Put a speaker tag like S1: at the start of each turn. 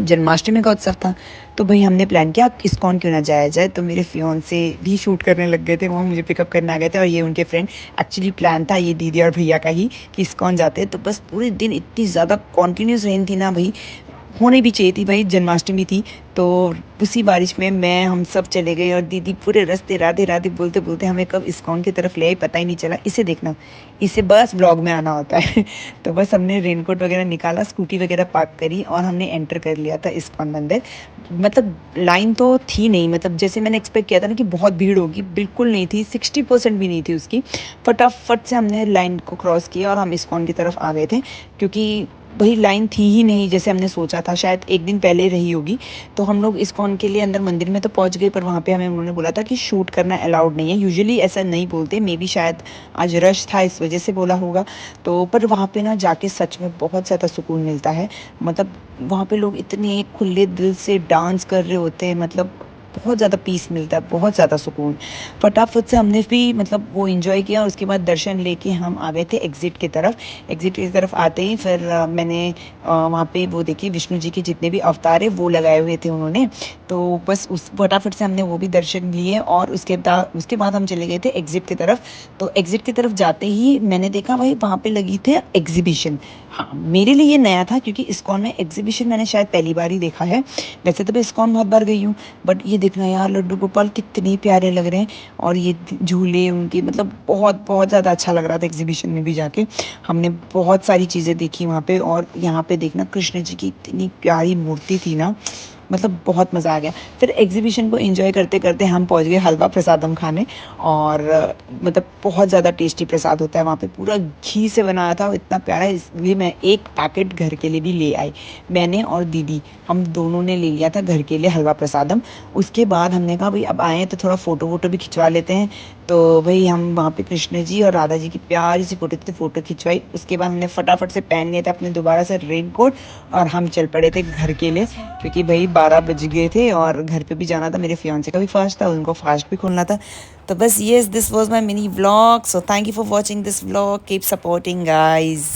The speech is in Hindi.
S1: जन्माष्टमी का उत्सव था। तो भाई हमने प्लान किया इस्कॉन क्यों ना जाया जाए, तो मेरे फियोंसे भी शूट करने लग गए थे, वो मुझे पिकअप करने आ गए थे और ये उनके फ्रेंड। एक्चुअली प्लान था ये दीदी और भैया का ही कि इस्कॉन जाते हैं। तो बस पूरे दिन इतनी ज़्यादा कॉन्टीन्यूस रेन थी ना भाई, होनी भी चाहिए थी भाई, जन्माष्टमी थी। तो उसी बारिश में मैं हम सब चले गए और दीदी पूरे रास्ते राधे राधे बोलते बोलते हमें कब इस्कॉन की तरफ ले आई पता ही नहीं चला। इसे देखना, इसे बस ब्लॉग में आना होता है। तो बस हमने रेनकोट वगैरह निकाला, स्कूटी वगैरह पार्क करी और हमने एंटर कर लिया था इस्कॉन मंदिर। मतलब लाइन तो थी नहीं, मतलब जैसे मैंने एक्सपेक्ट किया था ना कि बहुत भीड़ होगी, बिल्कुल नहीं थी, 60% भी नहीं थी उसकी। फटाफट से हमने लाइन को क्रॉस किया और हम इस्कॉन की तरफ आ गए थे, क्योंकि वही लाइन थी ही नहीं जैसे हमने सोचा था, शायद एक दिन पहले रही होगी। तो हम लोग इस्कॉन के लिए अंदर मंदिर में तो पहुंच गए, पर वहाँ पे हमें उन्होंने बोला था कि शूट करना अलाउड नहीं है। यूजुअली ऐसा नहीं बोलते, मे बी शायद आज रश था इस वजह से बोला होगा। तो पर वहाँ पे ना जाके सच में बहुत ज़्यादा सुकून मिलता है। मतलब वहाँ पे लोग इतने खुले दिल से डांस कर रहे होते हैं, मतलब बहुत ज़्यादा पीस मिलता है, बहुत ज़्यादा सुकून। फटाफट से हमने भी मतलब वो इन्जॉय किया और उसके बाद दर्शन लेके हम आ गए थे एग्ज़िट की तरफ। एग्ज़िट की तरफ आते ही फिर मैंने वहाँ पे वो देखी, विष्णु जी के जितने भी अवतार है वो लगाए हुए थे उन्होंने। तो बस उस फटाफट से हमने वो भी दर्शन लिए और उसके बाद हम चले गए थे एग्ज़िट की तरफ। तो एग्ज़िट की तरफ जाते ही मैंने देखा भाई वहाँ पे लगी थे एग्जीबिशन। हाँ, मेरे लिए ये नया था क्योंकि इस्कॉन में एग्जीबिशन मैंने शायद पहली बार ही देखा है। वैसे तो मैं इस्कॉन बहुत बार गई हूँ, बट ये देखना यार, लड्डू गोपाल कितने प्यारे लग रहे हैं। और ये झूले उनके, मतलब बहुत बहुत ज़्यादा अच्छा लग रहा था एग्जीबिशन में भी जाके। हमने बहुत सारी चीज़ें देखी वहाँ पे। और यहाँ पे देखना कृष्ण जी की इतनी प्यारी मूर्ति थी ना, मतलब बहुत मज़ा आ गया। फिर एग्जीबिशन को एंजॉय करते करते हम पहुँच गए हलवा प्रसादम खाने। और मतलब बहुत ज़्यादा टेस्टी प्रसाद होता है वहाँ पे, पूरा घी से बनाया था, इतना प्यारा, इसलिए मैं एक पैकेट घर के लिए भी ले आई। मैंने और दीदी, हम दोनों ने ले लिया था घर के लिए हलवा प्रसादम। उसके बाद हमने कहा भाई अब आए हैं तो थोड़ा फ़ोटो वोटो भी खिंचवा लेते हैं। तो भाई हम वहाँ पे कृष्ण जी और राधा जी की प्यारी सी फ़ोटो खिंचवाई। उसके बाद हमने फटाफट से पहन लिए थे अपने दोबारा से रेनकोट और हम चल पड़े थे घर के लिए, क्योंकि भाई 12 बज गए थे और घर पे भी जाना था। मेरे फियांसे का भी फास्ट था, उनको फास्ट भी खोलना था। तो बस yes, this was my mini vlog. So thank you for watching this vlog, keep supporting guys.